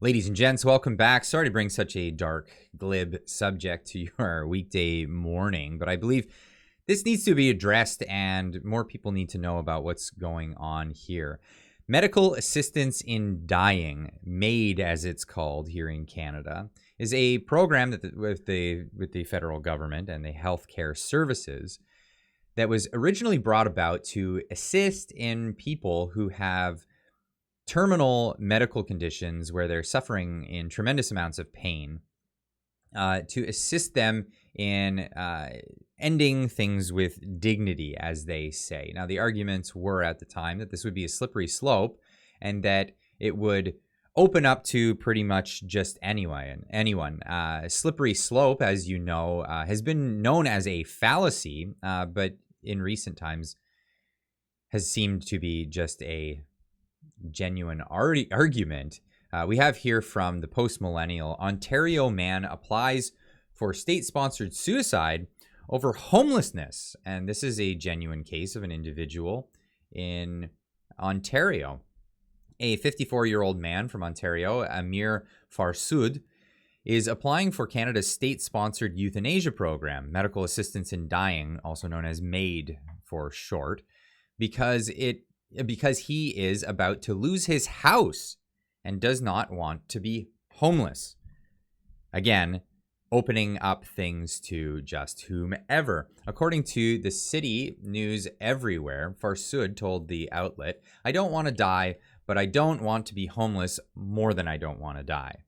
Ladies and gents, welcome back. Sorry to bring such a dark, glib subject to your weekday morning, but I believe this needs to be addressed and more people need to know about what's going on here. Medical assistance in dying, MAiD as it's called here in Canada, is a program that with the federal government and the healthcare services that was originally brought about to assist in people who have terminal medical conditions where they're suffering in tremendous amounts of pain, to assist them in ending things with dignity, as they say. Now, the arguments were at the time that this would be a slippery slope and that it would open up to pretty much just anyone. Slippery slope, as you know, has been known as a fallacy, but in recent times has seemed to be just a genuine argument. We have here from the Post Millennial: Ontario man applies for state-sponsored suicide over homelessness. And this is a genuine case of an individual in Ontario. A 54-year-old man from Ontario, Amir Farsood, is applying for Canada's state-sponsored euthanasia program, medical assistance in dying, also known as MAiD for short, because he is about to lose his house and does not want to be homeless. Again, opening up things to just whomever. According to the City News Everywhere, Farsood told the outlet, "I don't want to die, but I don't want to be homeless more than I don't want to die."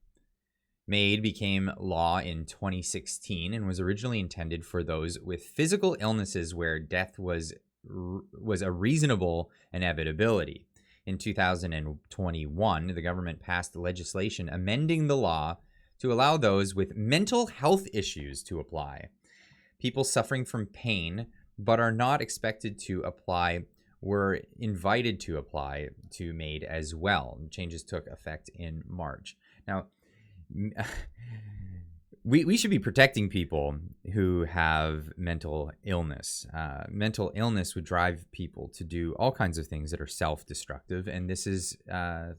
MAiD became law in 2016 and was originally intended for those with physical illnesses where death was a reasonable inevitability. In 2021, the government passed legislation amending the law to allow those with mental health issues to apply. People suffering from pain but are not expected to apply were invited to apply to MAiD as well. Changes took effect in March. Now, we should be protecting people who have mental illness. Mental illness would drive people to do all kinds of things that are self-destructive, and this is a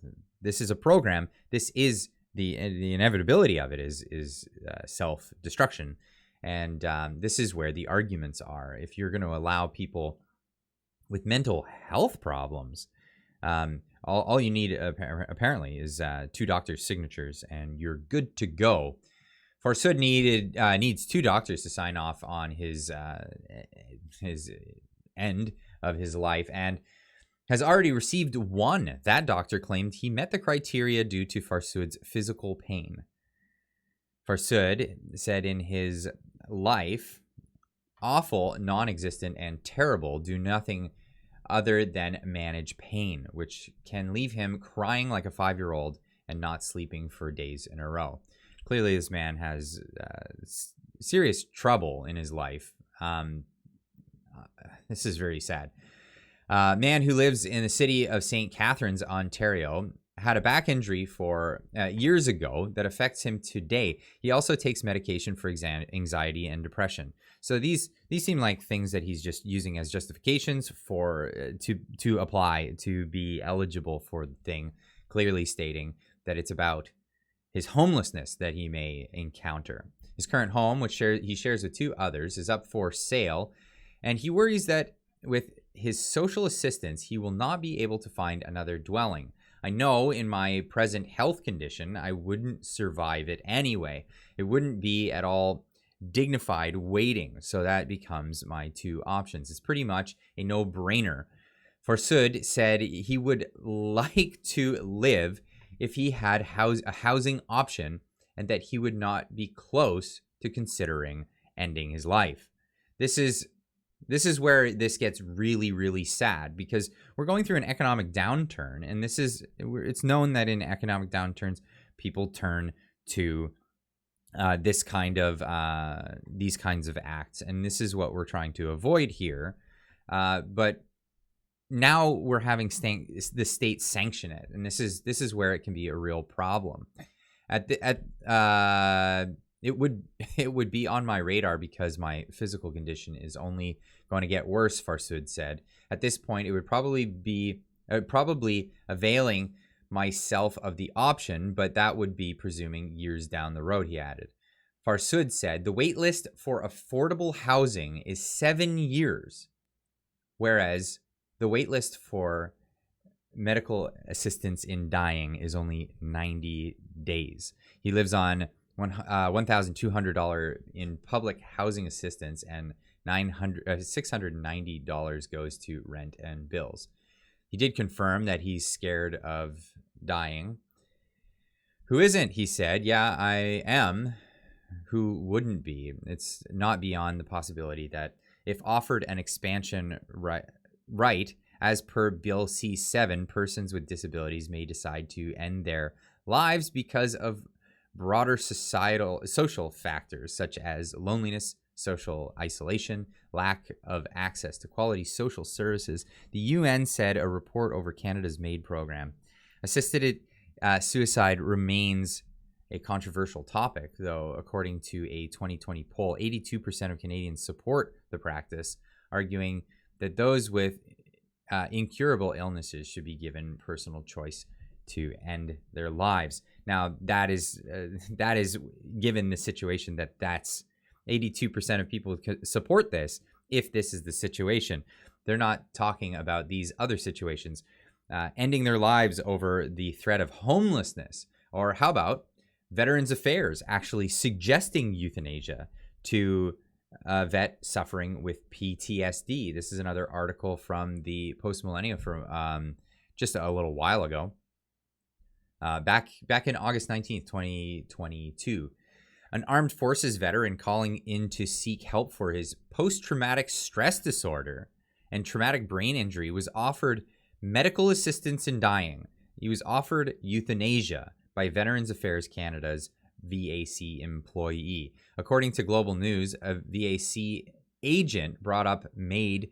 program. This is the inevitability of it is self-destruction, and this is where the arguments are. If you're going to allow people with mental health problems, all you need apparently is 2 doctors' signatures, and you're good to go. Farsood needs 2 doctors to sign off on his end of his life, and has already received 1. That doctor claimed he met the criteria due to Farsood's physical pain. Farsood said in his life, awful, non-existent, and terrible, do nothing other than manage pain, which can leave him crying like a 5-year-old and not sleeping for days in a row. Clearly, this man has serious trouble in his life. This is very sad. Man who lives in the city of St. Catharines, Ontario, had a back injury for years ago that affects him today. He also takes medication for anxiety and depression. So these seem like things that he's just using as justifications for to apply to be eligible for the thing, clearly stating that it's about his homelessness that he may encounter. His current home, which he shares with 2 others, is up for sale, and he worries that with his social assistance, he will not be able to find another dwelling. I know in my present health condition, I wouldn't survive it anyway. It wouldn't be at all dignified waiting, so that becomes my 2 options. It's pretty much a no-brainer. Farsood said he would like to live if he had a housing option, and that he would not be close to considering ending his life. This is where this gets really, really sad, because we're going through an economic downturn, and it's known that in economic downturns, people turn to these kinds of acts, and this is what we're trying to avoid here. But now we're having the state sanction it, and this is where it can be a real problem. It would be on my radar because my physical condition is only going to get worse, Farsood said. At this point, it would probably availing myself of the option, but that would be presuming years down the road, he added. Farsud said, the wait list for affordable housing is 7 years, whereas the wait list for medical assistance in dying is only 90 days. He lives on $1,200 in public housing assistance, and $690 goes to rent and bills. He did confirm that he's scared of dying. Who isn't, he said. Yeah, I am. Who wouldn't be? It's not beyond the possibility that if offered an expansion right, as per Bill C-7, persons with disabilities may decide to end their lives because of broader social factors such as loneliness, social isolation, lack of access to quality social services. The UN said a report over Canada's MAiD program. Assisted suicide remains a controversial topic, though, according to a 2020 poll, 82% of Canadians support the practice, arguing that those with incurable illnesses should be given personal choice to end their lives. Now, that is given the situation that's 82% of people support this. If this is the situation, they're not talking about these other situations, ending their lives over the threat of homelessness, or how about Veterans Affairs actually suggesting euthanasia to a vet suffering with PTSD. This is another article from the Post Millennial from just a little while ago. Back in August 19th, 2022, an armed forces veteran calling in to seek help for his post-traumatic stress disorder and traumatic brain injury was offered medical assistance in dying. He was offered euthanasia by Veterans Affairs Canada's VAC employee. According to Global News, a VAC agent brought up MAiD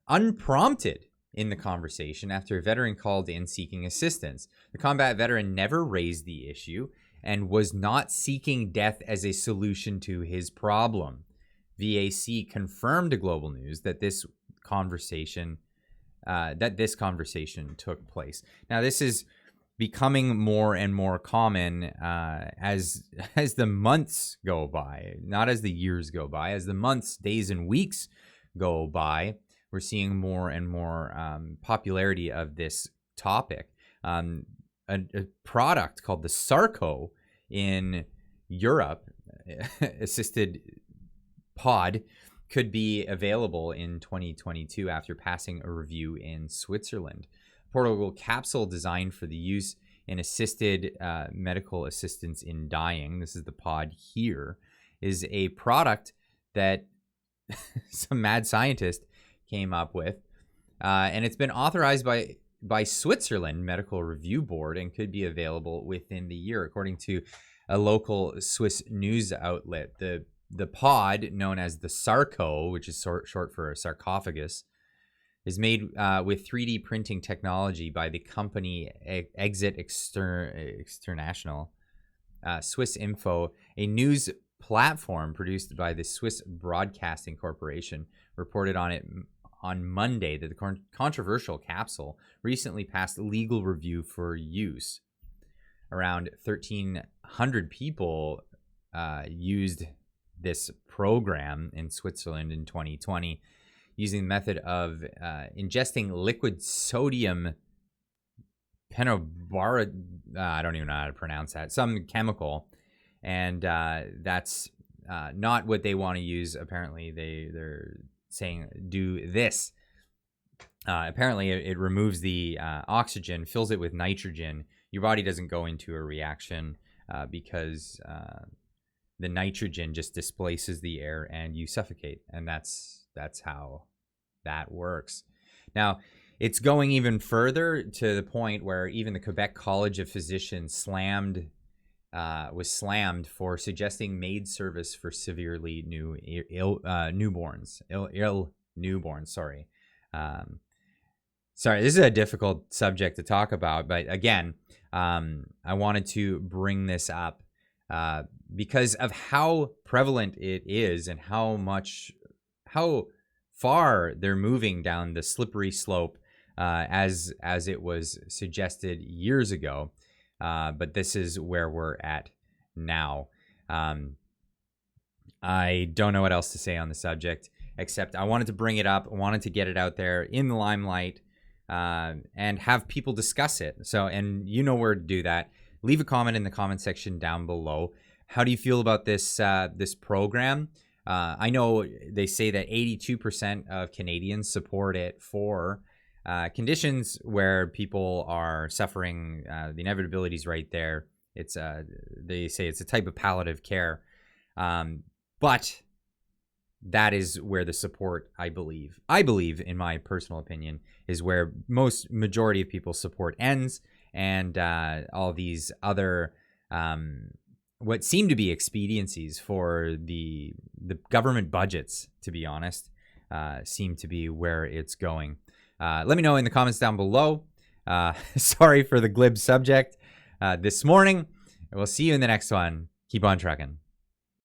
unprompted in the conversation after a veteran called in seeking assistance. The combat veteran never raised the issue and was not seeking death as a solution to his problem. VAC confirmed to Global News that this conversation took place. Now, this is becoming more and more common as the months go by, not as the years go by. As the months, days, and weeks go by, we're seeing more and more popularity of this topic. A product called the Sarco in Europe, assisted pod, could be available in 2022 after passing a review in Switzerland. Portable capsule designed for the use in assisted medical assistance in dying, this is the pod here, is a product that some mad scientist came up with, and it's been authorized by Switzerland Medical Review Board and could be available within the year, according to a local Swiss news outlet. The pod, known as the Sarco, which is short for a sarcophagus, is made with 3D printing technology by the company Exit Externational. Swiss Info, a news platform produced by the Swiss Broadcasting Corporation, reported on it on Monday that the controversial capsule recently passed legal review for use. Around 1,300 people used this program in Switzerland in 2020 using the method of ingesting liquid sodium penobarbital, I don't even know how to pronounce that, some chemical, and that's not what they want to use. Apparently, they're saying do this. Apparently, it removes the oxygen, fills it with nitrogen. Your body doesn't go into a reaction because the nitrogen just displaces the air and you suffocate, and that's how that works. Now, it's going even further to the point where even the Quebec College of Physicians was slammed for suggesting MAiD service for severely ill newborns. Sorry, this is a difficult subject to talk about, but again, I wanted to bring this up because of how prevalent it is and how far they're moving down the slippery slope as it was suggested years ago. But this is where we're at now. I don't know what else to say on the subject, except I wanted to bring it up. I wanted to get it out there in the limelight and have people discuss it. So, and you know where to do that. Leave a comment in the comment section down below. How do you feel about this this program? I know they say that 82% of Canadians support it for conditions where people are suffering. The inevitability is right there. It's they say it's a type of palliative care, but that is where the support, I believe, in my personal opinion, is where majority of people's support ends, and all these other what seem to be expediencies for the government budgets, to be honest, seem to be where it's going. Let me know in the comments down below. Sorry for the glib subject this morning. We'll see you in the next one. Keep on trucking.